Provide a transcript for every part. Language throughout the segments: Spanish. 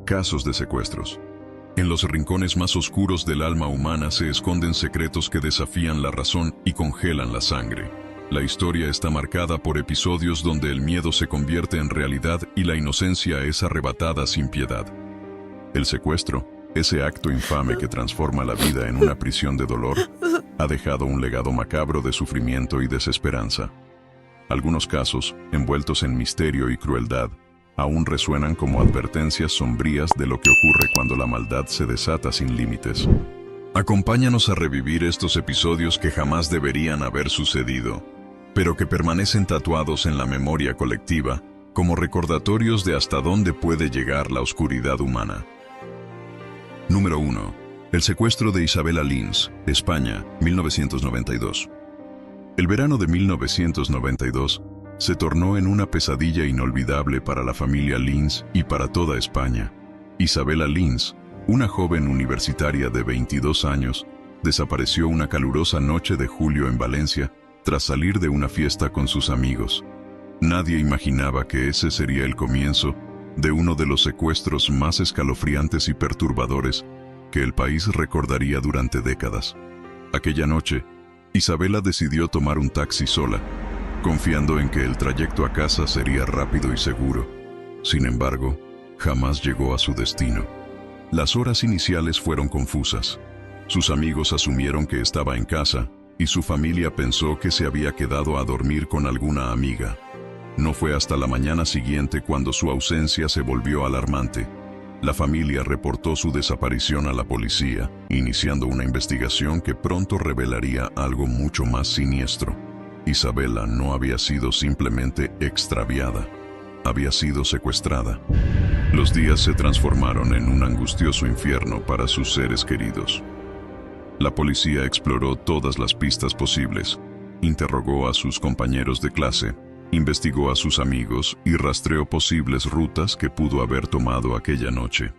Casos de secuestros. En los rincones más oscuros del alma humana se esconden secretos que desafían la razón y congelan la sangre. La historia está marcada por episodios donde el miedo se convierte en realidad y la inocencia es arrebatada sin piedad. El secuestro, ese acto infame que transforma la vida en una prisión de dolor, ha dejado un legado macabro de sufrimiento y desesperanza. Algunos casos, envueltos en misterio y crueldad, aún resuenan como advertencias sombrías de lo que ocurre cuando la maldad se desata sin límites. Acompáñanos a revivir estos episodios que jamás deberían haber sucedido, pero que permanecen tatuados en la memoria colectiva como recordatorios de hasta dónde puede llegar la oscuridad humana. Número 1. El secuestro de Isabella Lins, España, 1992. El verano de 1992 se tornó en una pesadilla inolvidable para la familia Lins y para toda España. Isabella Lins, una joven universitaria de 22 años, desapareció una calurosa noche de julio en Valencia tras salir de una fiesta con sus amigos. Nadie imaginaba que ese sería el comienzo de uno de los secuestros más escalofriantes y perturbadores que el país recordaría durante décadas. Aquella noche, Isabella decidió tomar un taxi sola, confiando en que el trayecto a casa sería rápido y seguro. Sin embargo, jamás llegó a su destino. Las horas iniciales fueron confusas. Sus amigos asumieron que estaba en casa y su familia pensó que se había quedado a dormir con alguna amiga. No fue hasta la mañana siguiente cuando su ausencia se volvió alarmante. La familia reportó su desaparición a la policía, iniciando una investigación que pronto revelaría algo mucho más siniestro. Isabella no había sido simplemente extraviada, había sido secuestrada. Los días se transformaron en un angustioso infierno para sus seres queridos. La policía exploró todas las pistas posibles, interrogó a sus compañeros de clase, investigó a sus amigos y rastreó posibles rutas que pudo haber tomado aquella noche.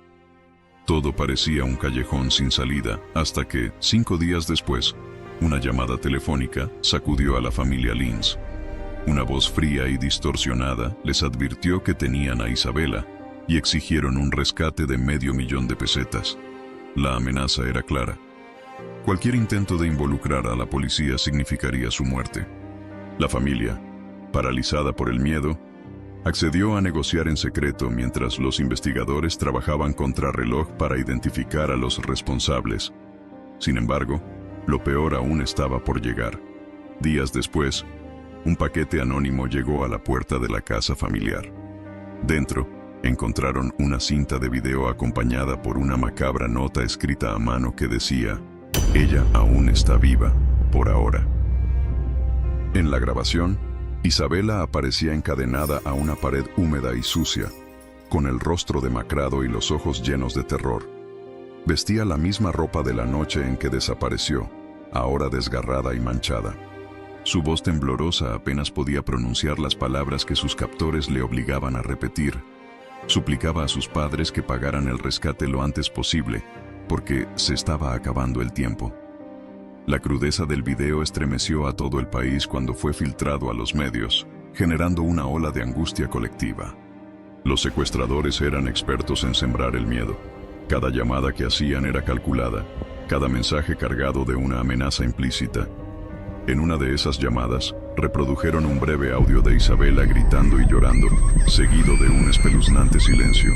Todo parecía un callejón sin salida, hasta que, 5 días después, una llamada telefónica sacudió a la familia Lins. Una voz fría y distorsionada les advirtió que tenían a Isabella y exigieron un rescate de $500,000 de pesetas. La amenaza era clara. Cualquier intento de involucrar a la policía significaría su muerte. La familia, paralizada por el miedo, accedió a negociar en secreto mientras los investigadores trabajaban contrarreloj para identificar a los responsables. Sin embargo, lo peor aún estaba por llegar. Días después, un paquete anónimo llegó a la puerta de la casa familiar. Dentro, encontraron una cinta de video acompañada por una macabra nota escrita a mano que decía: "Ella aún está viva, por ahora". En la grabación, Isabella aparecía encadenada a una pared húmeda y sucia, con el rostro demacrado y los ojos llenos de terror. Vestía la misma ropa de la noche en que desapareció, ahora desgarrada y manchada. Su voz temblorosa apenas podía pronunciar las palabras que sus captores le obligaban a repetir. Suplicaba a sus padres que pagaran el rescate lo antes posible, porque se estaba acabando el tiempo. La crudeza del video estremeció a todo el país cuando fue filtrado a los medios, generando una ola de angustia colectiva. Los secuestradores eran expertos en sembrar el miedo. Cada llamada que hacían era calculada, cada mensaje cargado de una amenaza implícita. En una de esas llamadas, reprodujeron un breve audio de Isabella gritando y llorando, seguido de un espeluznante silencio.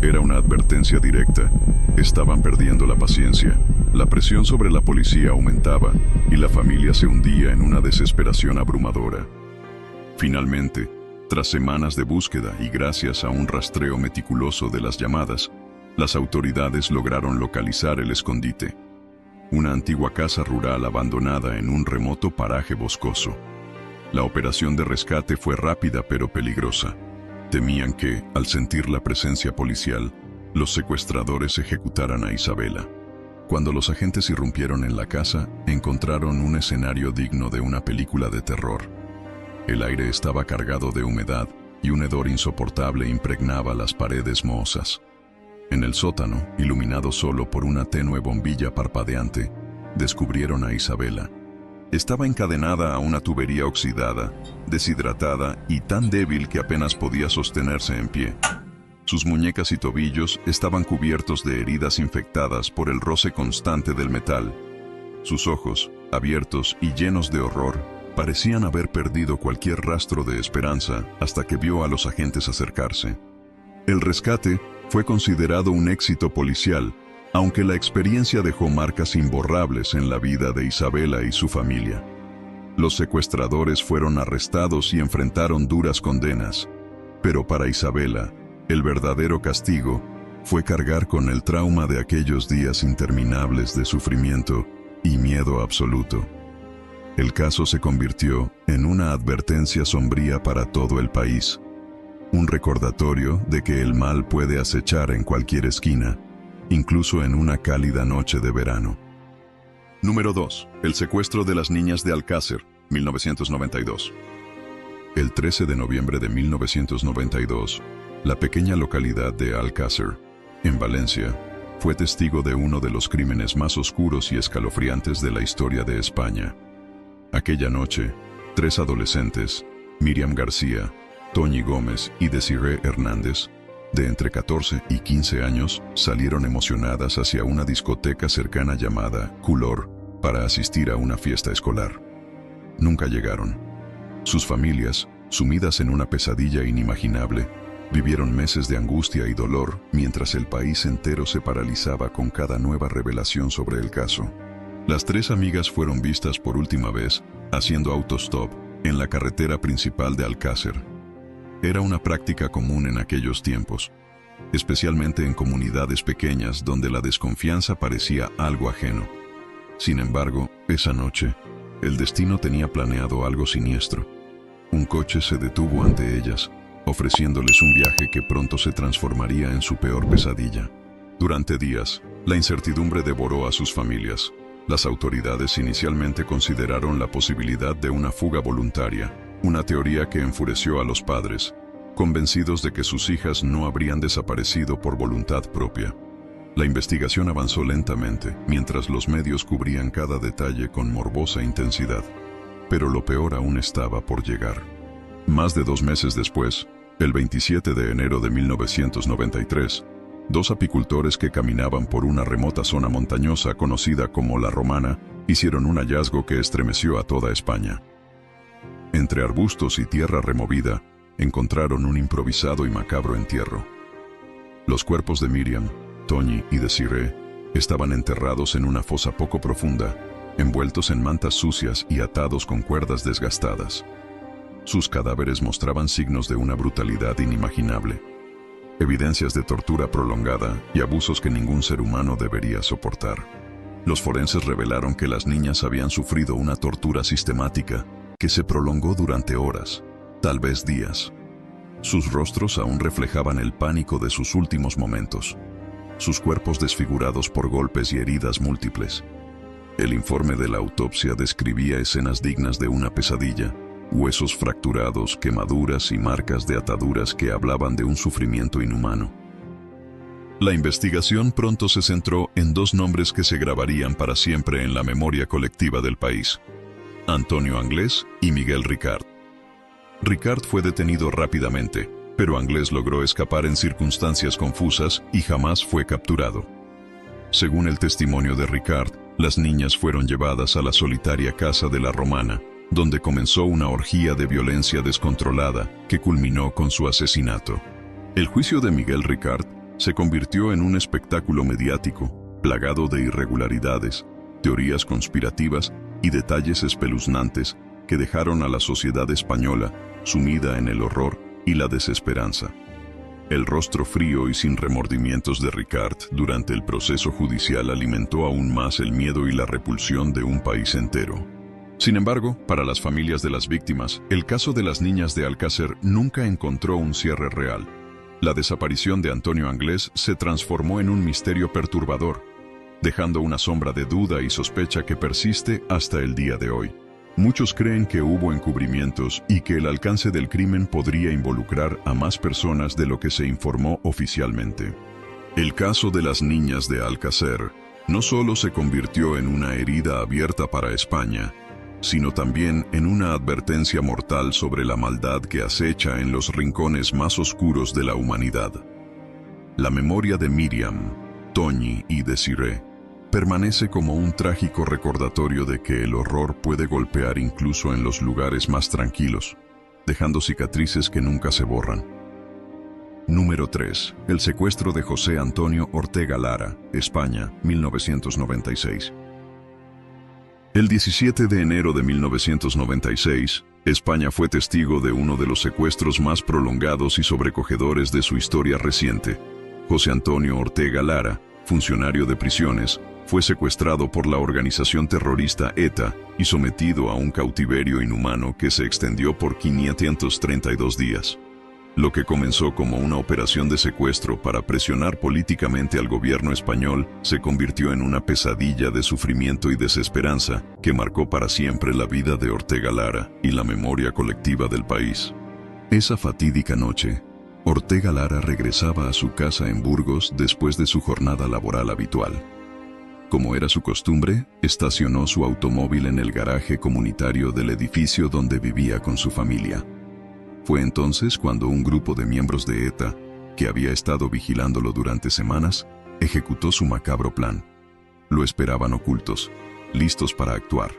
Era una advertencia directa. Estaban perdiendo la paciencia. La presión sobre la policía aumentaba y la familia se hundía en una desesperación abrumadora. Finalmente, tras semanas de búsqueda y gracias a un rastreo meticuloso de las llamadas, las autoridades lograron localizar el escondite. Una antigua casa rural abandonada en un remoto paraje boscoso. La operación de rescate fue rápida pero peligrosa. Temían que, al sentir la presencia policial, los secuestradores ejecutaran a Isabella. Cuando los agentes irrumpieron en la casa, encontraron un escenario digno de una película de terror. El aire estaba cargado de humedad y un hedor insoportable impregnaba las paredes mohosas. En el sótano, iluminado solo por una tenue bombilla parpadeante, descubrieron a Isabella. Estaba encadenada a una tubería oxidada, deshidratada y tan débil que apenas podía sostenerse en pie. Sus muñecas y tobillos estaban cubiertos de heridas infectadas por el roce constante del metal. Sus ojos, abiertos y llenos de horror, parecían haber perdido cualquier rastro de esperanza hasta que vio a los agentes acercarse. El rescate fue considerado un éxito policial, aunque la experiencia dejó marcas imborrables en la vida de Isabela y su familia. Los secuestradores fueron arrestados y enfrentaron duras condenas, pero para Isabela, el verdadero castigo fue cargar con el trauma de aquellos días interminables de sufrimiento y miedo absoluto. El caso se convirtió en una advertencia sombría para todo el país, un recordatorio de que el mal puede acechar en cualquier esquina, incluso en una cálida noche de verano. Número 2. El secuestro de las niñas de Alcácer, 1992. El 13 de noviembre de 1992, la pequeña localidad de Alcácer, en Valencia, fue testigo de uno de los crímenes más oscuros y escalofriantes de la historia de España. Aquella noche, 3 adolescentes, Míriam García, Toñi Gómez y Desiree Hernández, de entre 14 y 15 años, salieron emocionadas hacia una discoteca cercana llamada Color para asistir a una fiesta escolar. Nunca llegaron. Sus familias, sumidas en una pesadilla inimaginable, vivieron meses de angustia y dolor mientras el país entero se paralizaba con cada nueva revelación sobre el caso. Las 3 amigas fueron vistas por última vez haciendo autostop en la carretera principal de Alcácer. Era una práctica común en aquellos tiempos, especialmente en comunidades pequeñas donde la desconfianza parecía algo ajeno. Sin embargo, esa noche, el destino tenía planeado algo siniestro. Un coche se detuvo ante ellas, ofreciéndoles un viaje que pronto se transformaría en su peor pesadilla. Durante días, la incertidumbre devoró a sus familias. Las autoridades inicialmente consideraron la posibilidad de una fuga voluntaria, una teoría que enfureció a los padres, convencidos de que sus hijas no habrían desaparecido por voluntad propia. La investigación avanzó lentamente, mientras los medios cubrían cada detalle con morbosa intensidad. Pero lo peor aún estaba por llegar. Más de 2 meses después, el 27 de enero de 1993, 2 apicultores que caminaban por una remota zona montañosa conocida como La Romana, hicieron un hallazgo que estremeció a toda España. Entre arbustos y tierra removida, encontraron un improvisado y macabro entierro. Los cuerpos de Míriam, Toñi y Desiree estaban enterrados en una fosa poco profunda, envueltos en mantas sucias y atados con cuerdas desgastadas. Sus cadáveres mostraban signos de una brutalidad inimaginable, evidencias de tortura prolongada y abusos que ningún ser humano debería soportar. Los forenses revelaron que las niñas habían sufrido una tortura sistemática que se prolongó durante horas, tal vez días. Sus rostros aún reflejaban el pánico de sus últimos momentos, sus cuerpos desfigurados por golpes y heridas múltiples. El informe de la autopsia describía escenas dignas de una pesadilla, huesos fracturados, quemaduras y marcas de ataduras que hablaban de un sufrimiento inhumano. La investigación pronto se centró en 2 nombres que se grabarían para siempre en la memoria colectiva del país: Antonio Anglés y Miguel Ricart. Ricart fue detenido rápidamente, pero Anglés logró escapar en circunstancias confusas y jamás fue capturado. Según el testimonio de Ricart, las niñas fueron llevadas a la solitaria casa de La Romana, donde comenzó una orgía de violencia descontrolada que culminó con su asesinato. El juicio de Miguel Ricart se convirtió en un espectáculo mediático, plagado de irregularidades, teorías conspirativas y detalles espeluznantes que dejaron a la sociedad española sumida en el horror y la desesperanza. El rostro frío y sin remordimientos de Ricart durante el proceso judicial alimentó aún más el miedo y la repulsión de un país entero. Sin embargo, para las familias de las víctimas, el caso de las niñas de Alcácer nunca encontró un cierre real. La desaparición de Antonio Anglés se transformó en un misterio perturbador, dejando una sombra de duda y sospecha que persiste hasta el día de hoy. Muchos creen que hubo encubrimientos y que el alcance del crimen podría involucrar a más personas de lo que se informó oficialmente. El caso de las niñas de Alcácer no solo se convirtió en una herida abierta para España, sino también en una advertencia mortal sobre la maldad que acecha en los rincones más oscuros de la humanidad. La memoria de Miriam, Toñi y Desiree permanece como un trágico recordatorio de que el horror puede golpear incluso en los lugares más tranquilos, dejando cicatrices que nunca se borran. Número 3. El secuestro de José Antonio Ortega Lara, España, 1996. El 17 de enero de 1996, España fue testigo de uno de los secuestros más prolongados y sobrecogedores de su historia reciente. José Antonio Ortega Lara, funcionario de prisiones, fue secuestrado por la organización terrorista ETA y sometido a un cautiverio inhumano que se extendió por 532 días. Lo que comenzó como una operación de secuestro para presionar políticamente al gobierno español se convirtió en una pesadilla de sufrimiento y desesperanza que marcó para siempre la vida de Ortega Lara y la memoria colectiva del país. Esa fatídica noche, Ortega Lara regresaba a su casa en Burgos después de su jornada laboral habitual. Como era su costumbre, estacionó su automóvil en el garaje comunitario del edificio donde vivía con su familia. Fue entonces cuando un grupo de miembros de ETA, que había estado vigilándolo durante semanas, ejecutó su macabro plan. Lo esperaban ocultos, listos para actuar.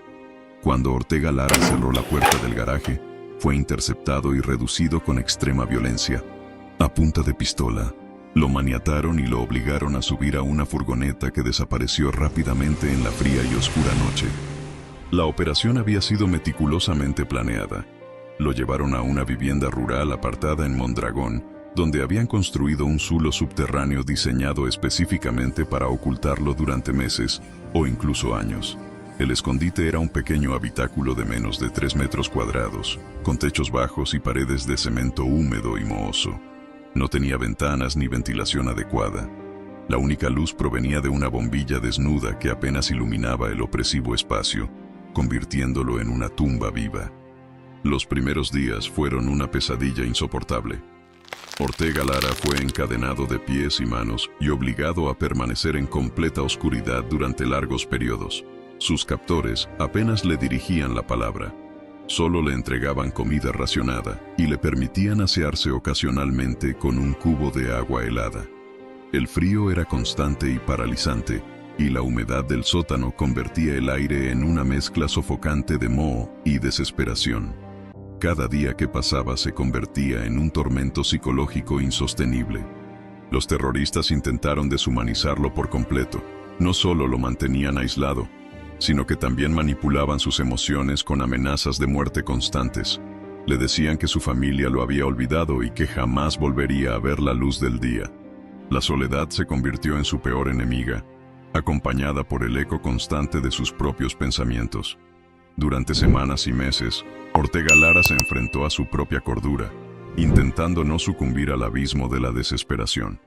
Cuando Ortega Lara cerró la puerta del garaje, fue interceptado y reducido con extrema violencia. A punta de pistola, lo maniataron y lo obligaron a subir a una furgoneta que desapareció rápidamente en la fría y oscura noche. La operación había sido meticulosamente planeada. Lo llevaron a una vivienda rural apartada en Mondragón, donde habían construido un zulo subterráneo diseñado específicamente para ocultarlo durante meses o incluso años. El escondite era un pequeño habitáculo de menos de 3 metros cuadrados, con techos bajos y paredes de cemento húmedo y mohoso. No tenía ventanas ni ventilación adecuada. La única luz provenía de una bombilla desnuda que apenas iluminaba el opresivo espacio, convirtiéndolo en una tumba viva. Los primeros días fueron una pesadilla insoportable. Ortega Lara fue encadenado de pies y manos y obligado a permanecer en completa oscuridad durante largos periodos. Sus captores apenas le dirigían la palabra. Solo le entregaban comida racionada y le permitían asearse ocasionalmente con un cubo de agua helada. El frío era constante y paralizante, y la humedad del sótano convertía el aire en una mezcla sofocante de moho y desesperación. Cada día que pasaba se convertía en un tormento psicológico insostenible. Los terroristas intentaron deshumanizarlo por completo. No solo lo mantenían aislado, sino que también manipulaban sus emociones con amenazas de muerte constantes. Le decían que su familia lo había olvidado y que jamás volvería a ver la luz del día. La soledad se convirtió en su peor enemiga, acompañada por el eco constante de sus propios pensamientos. Durante semanas y meses, Ortega Lara se enfrentó a su propia cordura, intentando no sucumbir al abismo de la desesperación.